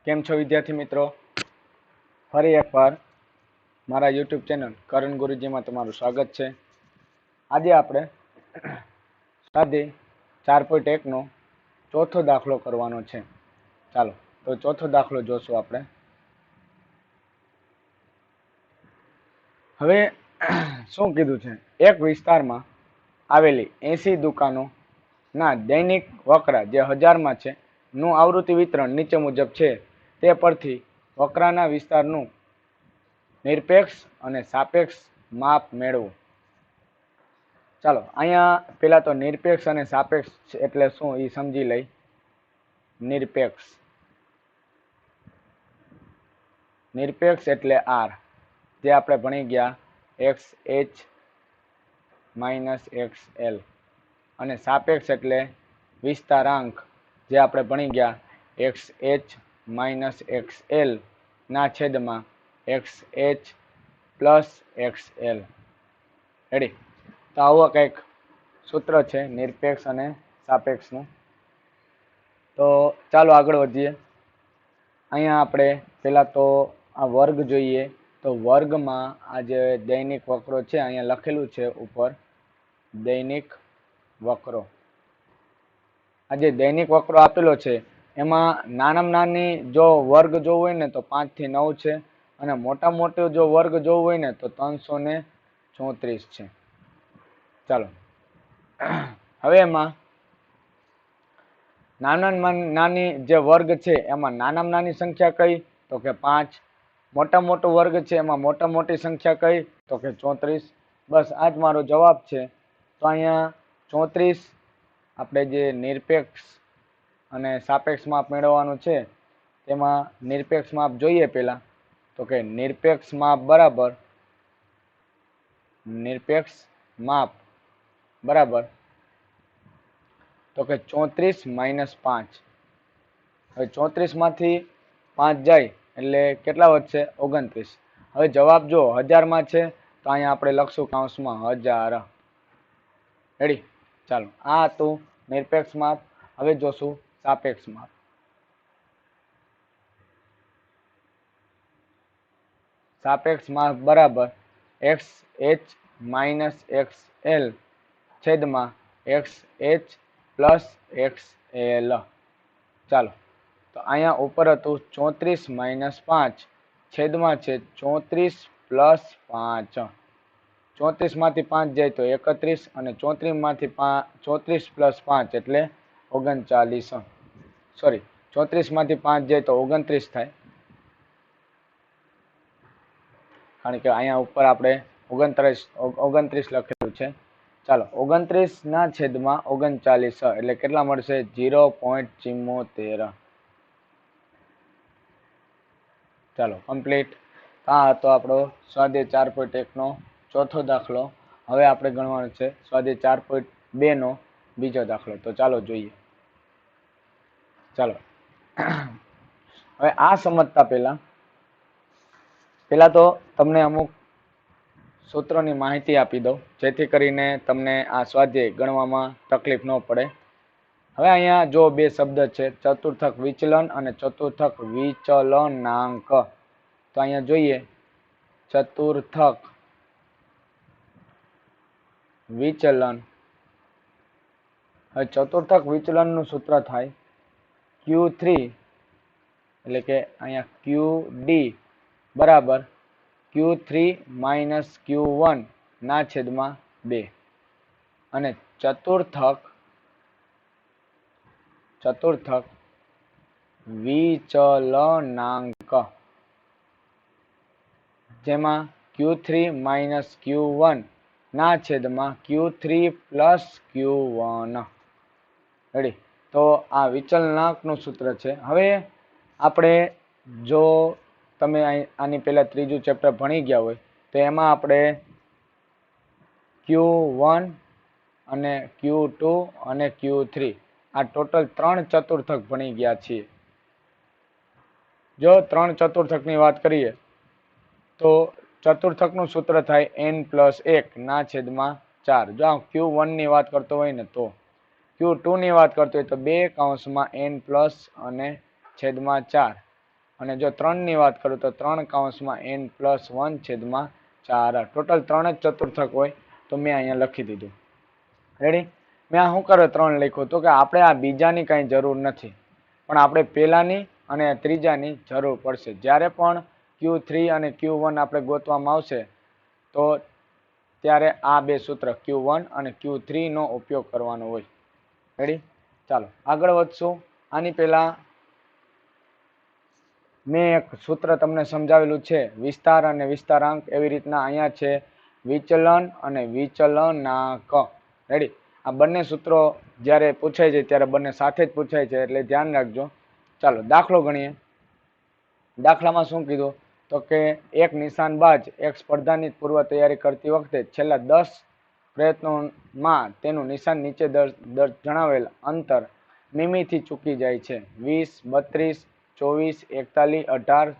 કેમ છો વિદ્યાર્થી મિત્રો? ફરી એકવાર મારા YouTube ચેનલ કરણ ગુરુજીમાં તમારું સ્વાગત છે. આજે આપણે સ્વાધ્યાય 4.1 નો ચોથો દાખલો કરવાનો છે. ચાલો તો ચોથો દાખલો જોશું આપણે. હવે શું કીધું છે? એક વિસ્તારમાં આવેલી 80 દુકાનો ના દૈનિક વકરા જે 1000માં છે નું આવૃત્તિ વિતરણ નીચે મુજબ છે. તે પરથી વકરાના વિસ્તારનું નિરપેક્ષ અને સાપેક્ષ માપ મેળવો. ચાલો અહીંયા પેલા તો નિરપેક્ષ અને સાપેક્ષ એટલે શું એ સમજી લઈ. નિરપેક્ષ એટલે r, જે આપણે ભણી ગયા xh - xl, અને સાપેક્ષ એટલે વિસ્તારાંક, જે આપણે ભણી ગયા xh - xl ના છેદમાં xh પ્લસ xl. રેડી? તો આવો કંઈક સૂત્ર છે નિરપેક્ષ અને સાપેક્ષનું. તો ચાલો આગળ વધીએ. અહીંયા આપણે પેલા તો આ વર્ગ જોઈએ. તો વર્ગમાં આ જે દૈનિક વકરો છે અહીંયા લખેલું છે ઉપર દૈનિક વકરો. આ જે દૈનિક વકરો આપેલો છે એમાં નાનામાં નાની જો વર્ગ જોવો હોય ને તો 5 થી 9 છે, અને મોટા મોટો જો વર્ગ જોવો હોય ને તો 334 છે. ચાલો હવે એમાં નાનામાં નાની જે વર્ગ છે એમાં નાનામાં નાની સંખ્યા કઈ? તો કે 5. મોટા મોટો વર્ગ છે એમાં મોટા મોટી સંખ્યા કઈ? તો કે 34. બસ આ જ મારો જવાબ છે. તો અહીંયા 34 આપણે જે નિરપેક્ષ અને સાપેક્ષ માપ મેળવવાનું છે તેમાં નિરપેક્ષ માપ જોઈએ પેલા. તો કે નિરપેક્ષ માપ બરાબર તો કે 34 - 5. હવે 34 માંથી 5 જાય એટલે કેટલા વધશે? 29. હવે જવાબ જો 1000માં છે તો અહીંયા આપણે લખશું કૌંસમાં 1000. રેડી? ચાલો આ હતું નિરપેક્ષ માપ. હવે જોશું સાપેક્ષ માપ. સાપેક્ષ માપ બરાબર xh - xl છેદમાં xh પ્લસ xl. ચાલો તો અહીંયા ઉપર હતું 34 - 5 છેદમાં છે 34 પ્લસ 5. 34 માંથી 5 જાય તો 31, અને 34 માંથી 34 પ્લસ 5 એટલે 39. સોરી, 34 માંથી 5 જાય તો 29 થાય, કારણ કે અહીંયા ઉપર આપણે 29 લખેલું છે. ચાલો 29 ના છેદમાં 39 એટલે કેટલા મળશે? 0.74. ચાલો કમ્પ્લીટ. આ હતો આપણો સ્વાધ્યાય 4.1 નો ચોથો દાખલો. હવે આપણે ગણવાનો છે સ્વાધ્યાય 4.2 નો બીજો દાખલો. તો ચાલો જોઈએ. ચાલો હવે આ સમજતા પેલા તો તમને અમુક સૂત્રોની માહિતી આપી દઉં, જેથી કરીને તમને આ સ્વાધ્યાય ગણવામાં તકલીફ ન પડે. હવે અહીંયા જો બે શબ્દ છે, ચતુર્થક વિચલન અને ચતુર્થક વિચલનાંક. તો અહીંયા જોઈએ ચતુર્થક વિચલન. હવે ચતુર્થક વિચલનનું સૂત્ર થાય Q3, એટલે કે અહીંયા QD બરાબર Q3 - Q1 ના છેદમાં 2. અને ચતુર્થક વિચલનાંક, જેમાં Q3 - Q1 ના છેદમાં Q3 પ્લસ Q1. રેડી? તો આ વિચલનાંકનું સૂત્ર છે. હવે આપણે જો તમે આની પહેલા ત્રીજું ચેપ્ટર ભણી ગયા હોય તો એમાં આપણે Q1 અને Q2 અને Q3 આ ટોટલ 3 ચતુર્થક ભણી ગયા છીએ. જો 3 ચતુર્થકની વાત કરીએ તો ચતુર્થકનું સૂત્ર થાય n+1 ના છેદમાં 4. જો Q1 ની વાત કરતો હોય ને તો, Q2 ની વાત કરતો હોય તો 2 કૌંસમાં n+ અને છેદમાં 4. અને જો 3 ની વાત કરું તો 3 કૌંસમાં n+1 છેદમાં 4 ટોટલ 3 જ ચતુર્થક હોય તો મેં અહીંયા લખી દીધું. રેડી? મેં આ શું કરે 3 લખ્યું તો કે આપણે આ બીજાની કાંઈ જરૂર નથી, પણ આપણે પહેલાની અને ત્રીજાની જરૂર પડશે. જ્યારે પણ Q3 અને Q1 આપણે ગોતવામાં આવશે તો ત્યારે આ બે સૂત્ર Q1 અને Q3 નો ઉપયોગ કરવાનો હોય. રેડી? ચાલો આગળ વધશું. આની પહેલા મેં એક સૂત્ર તમને સમજાવેલું છે, વિસ્તાર અને વિસ્તારાંક. એવી રીતના અહીંયા છે વિચલન અને વિચલનાંક. રેડી? આ બંને સૂત્રો જ્યારે પૂછાય છે ત્યારે બંને સાથે જ પૂછાય છે, એટલે ધ્યાન રાખજો. ચાલો દાખલો ગણીએ. દાખલામાં શું કીધું તો કે એક નિશાનબાજ એક સ્પર્ધાની પૂર્વ તૈયારી કરતી વખતે છેલ્લા 10 પ્રયત્નોમાં તેનું નિશાન નીચે જણાવેલ અંતર મીમીથી ચૂકી જાય છે. 20, 32, 24, 41, 18,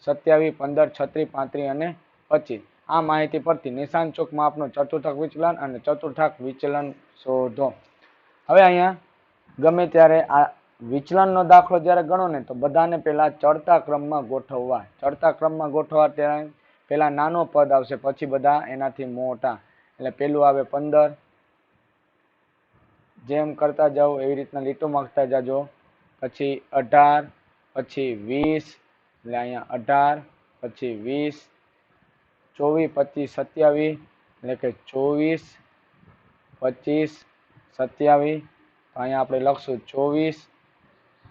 27, 15, 36, 35 અને 25. આ માહિતી પરથી નિશાન ચોક માપનું ચતુર્થક વિચલન અને ચતુર્થાંક વિચલન શોધો. હવે અહીંયા ગમે ત્યારે આ વિચલનનો દાખલો જ્યારે ગણો ને તો બધાને પહેલા ચડતા ક્રમમાં ગોઠવવા. ચડતા ક્રમમાં ગોઠવવા ત્યારે પહેલા નાનો પદ આવશે, પછી બધા એનાથી મોટા. એટલે પેલું આવે 15, જેમ કરતા જાઓ એવી રીતના લીટો માગતા જાજો. પછી 18, પછી 20, એટલે અહીંયા 18, પછી 20, 24, 25, 27, એટલે કે 24, 25, 27. અહીંયા આપણે લખશું 24,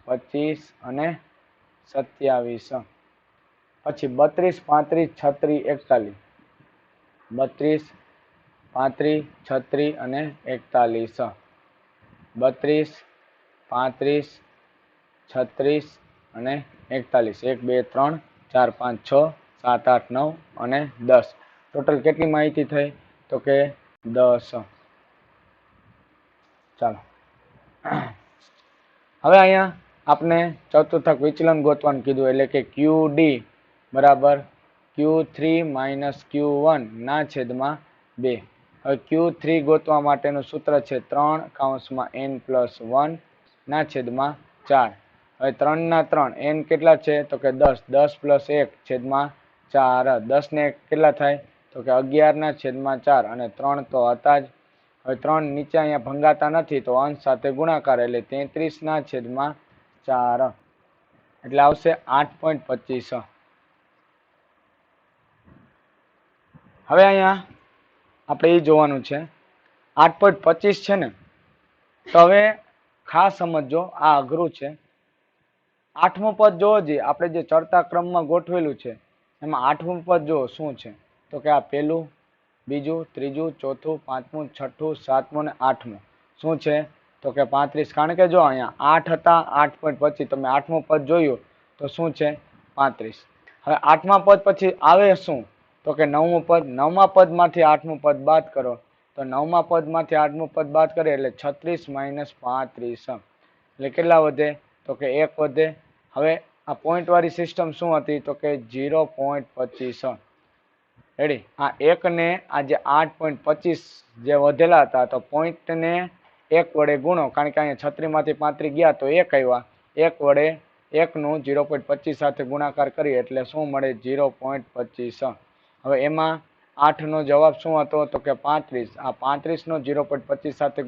25 અને 27. પછી 32, 35, 36, 41. 32, 35, 36 અને 41. 32, 35, 36 અને 41. 1, 2, 3, 4, 5, 6, 7, 8, 9 અને 10. ટોટલ કેટલી માહિતી થઈ તો કે 10. ચાલો હવે અહીંયા આપણે ચતુર્થક વિચલન ગોતવાનું કીધું, એટલે કે QD બરાબર Q3 - Q1 ના છેદમાં 2. હવે Q3 ગોતવા માટેનું સૂત્ર છે 3 કૌંસમાં n+1 ના છેદમાં 4. હવે 3 ના 3 n કેટલા છે તો કે 10. 10 + 1 છેદમાં 4. 10 ને કેટલા થાય તો કે 11 ના છેદમાં 4 અને 3 તો હતા જ. હવે 3 નીચે અહીંયા ભંગાતા નથી તો અંશ સાથે ગુણાકાર, એટલે 33 ના છેદમાં 4. એટલે આવશે 8.25. હવે અહીંયા આપણે એ જોવાનું છે 8.25 છે ને, તો હવે ખાસ સમજો, આ અઘરું છે. 8મું પદ જોવો જોઈએ, આપણે જે ચડતા ક્રમમાં ગોઠવેલું છે એમાં 8મું પદ જો શું છે તો કે આ પહેલું, બીજું, ત્રીજું, ચોથું, પાંચમું, છઠ્ઠું, સાતમું અને 8મું. શું છે તો કે 35. કારણ કે જો અહીંયા 8 હતા, 8.25, તમે 8મું પદ જોયું તો શું છે 35. હવે 8મા પદ પછી આવે શું તો કે 9મું પદ. 9મા પદમાંથી 8મું પદ બાદ કરો તો 9મા પદમાંથી 8મું પદ બાદ કરે એટલે 36 - 35. એટલે કેટલા વધે તો કે 1 વધે. હવે આ પોઈન્ટ વાળી સિસ્ટમ શું હતી તો કે 0.25. રેડી? આ 1 ને આ જે 8.25 જે વધેલા હતા તો પોઈન્ટને 1 વડે ગુણો, કારણ કે અહીંયા 36 માંથી 35 ગયા તો 1 આવ્યા. 1 વડે 1 નું 0.25 સાથે ગુણાકાર કરી એટલે શું મળે 0.25. હવે એમાં 8 નો જવાબ શું હતો તો કે 35. આ 35 નો 0.25 સાથે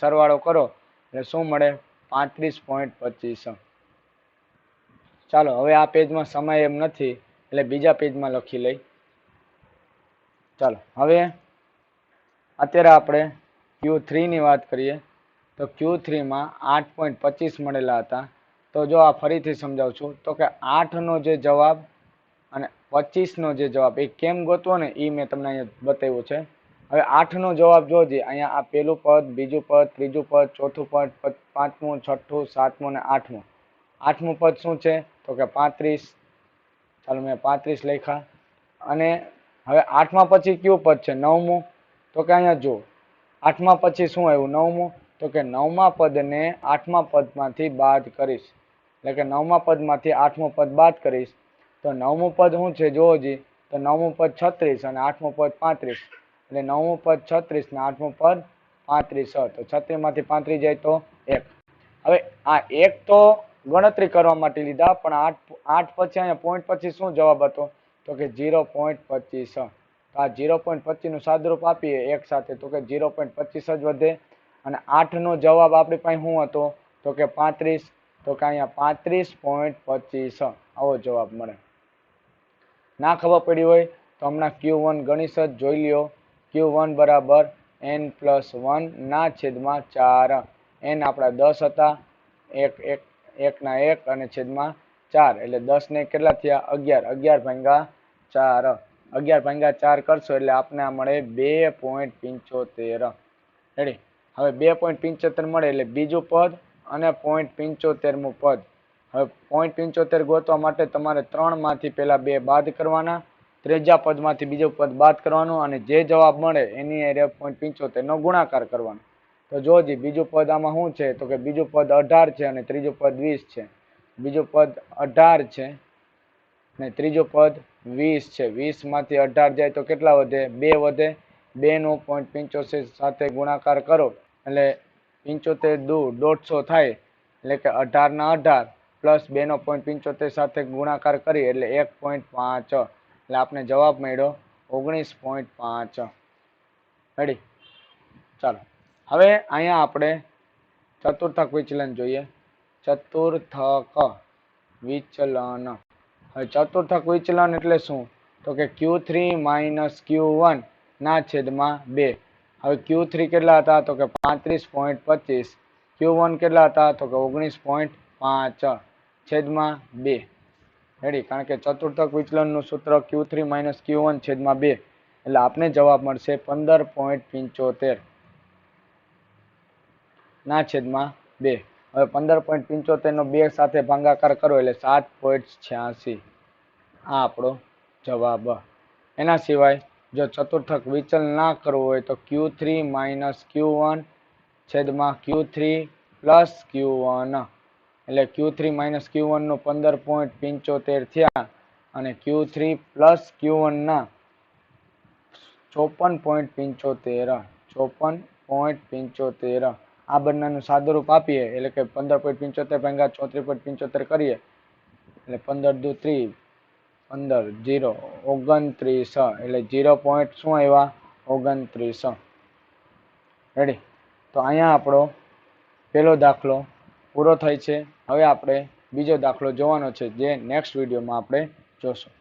સરવાળો કરો એટલે શું મળે 35.25. ચાલો હવે આ પેજમાં સમય એમ નથી એટલે બીજા પેજમાં લખી લઈ. ચાલો હવે અત્યારે આપણે Q3 ની વાત કરીએ તો Q3 માં 8.25 મળેલા હતા. તો જો આ ફરીથી સમજાવું છું તો કે 8 નો જે જવાબ અને 25 નો જે જવાબ એ કેમ ગોતવો ને એ મેં તમને અહીંયા બતાવ્યું છે. હવે 8 નો જવાબ જોજે, અહીંયા આ પહેલું પદ, બીજું પદ, ત્રીજું પદ, ચોથું પદ, પાંચમું, છઠ્ઠું, સાતમું અને 8મું. 8મું પદ શું છે તો કે 35. ચાલો મેં 35 લખ્યા. અને હવે 8મા પછી કયું પદ છે 9મું, તો કે અહીંયા જો 8મા પછી શું આવ્યું 9મું, તો કે 9મા પદને 8મા પદમાંથી બાદ કરીશ. એટલે કે 9મા પદમાંથી 8મું પદ બાદ કરીશ તો 9મું પદ શું છે જોવો જી, તો 9મું પદ 36 અને 8મું પદ 35. એટલે 9મું પદ 36 ને 8મું પદ 35. તો 36 માંથી 35 જાય તો 1. હવે આ 1 તો ગણતરી કરવા માટે લીધા, પણ 8 પછી અહીંયા પોઈન્ટ પછી શું જવાબ હતો તો કે 0.25. તો આ 0.25 નું સાદુરૂપ આપીએ એક સાથે તો કે 0.25 જ વધે. અને 8 નો જવાબ આપણી પાસે શું હતો તો કે 35. તો કે અહીંયા 35.25 આવો જવાબ મળે. ના ખબર પડી હોય તો હમણાં Q1 ગણીશ જ જોઈ લ્યો. Q1 બરાબર n+1 ના છેદમાં 4. n આપણા 10 હતા, એકના 1 અને છેદમાં 4 એટલે 10 ને કેટલા થયા 11. 11 ભાગ્યા 4. 11 ભાગ્યા 4 કરશો એટલે આપણે આ મળે 2.75. રેડી. હવે 2.75 મળે એટલે બીજું પદ અને 0.75મું પદ. હવે 0.75 ગોતવા માટે તમારે 3 માંથી પેલા 2 બાદ કરવાના, ત્રીજા પદમાંથી બીજું પદ બાદ કરવાનું અને જે જવાબ મળે એની હારે 0.75 નો ગુણાકાર કરવાનો. તો જોજી બીજું પદ આમાં શું છે તો કે બીજું પદ 18 છે અને ત્રીજું પદ 20 છે. બીજું પદ 18 છે અને ત્રીજું પદ 20 છે. 20 માંથી 18 જાય તો કેટલા વધે 2 વધે. 2 નો 0.75 સાથે ગુણાકાર કરો એટલે 75 દુ 150 થાય. એટલે કે 18 ના 18 પ્લસ 2 નો 0.75 સાથે ગુણાકાર કરી એટલે 1.5. એટલે આપણે જવાબ મળ્યો 19.5. રેડી. ચાલો હવે અહીંયા આપણે ચતુર્થક વિચલન જોઈએ. ચતુર્થક વિચલન. હવે ચતુર્થક વિચલન એટલે શું તો કે Q3 - Q1 ના છેદમાં 2. હવે Q3 કેટલા હતા તો કે 35.25. Q1 કેટલા હતા તો કે 19.5 છેદમાં 2. રેડી. કારણ કે ચતુર્થક વિચલનનું સૂત્ર Q3 - Q1 છેદમાં 2 એટલે આપને જવાબ મળશે 15.75 ના છેદમાં 2. હવે 15.75 નો 2 સાથે ભાગાકાર કરો એટલે 7.86. આ આપણો જવાબ. એના સિવાય જો ચતુર્થક વિચલન ના કરવું હોય તો Q3 - Q1 છેદમાં Q3 પ્લસ Q1 એટલે Q3 - Q1 નું 15.75 થયા અને Q3 પ્લસ Q1 ના 54.75. 54.75 આ બંનેનું સાદુરૂપ આપીએ એટલે કે 15.75 ભાગ્યા 34.75 કરીએ એટલે 15 દુ 30, 15 0 29 એટલે 0. શું આવ્યા 29. રેડી. તો અહીંયા આપણો પહેલો દાખલો પૂરો થાય છે. હવે આપણે બીજો દાખલો જોવાનો છે જે નેક્સ્ટ વિડીયોમાં આપણે જોશું.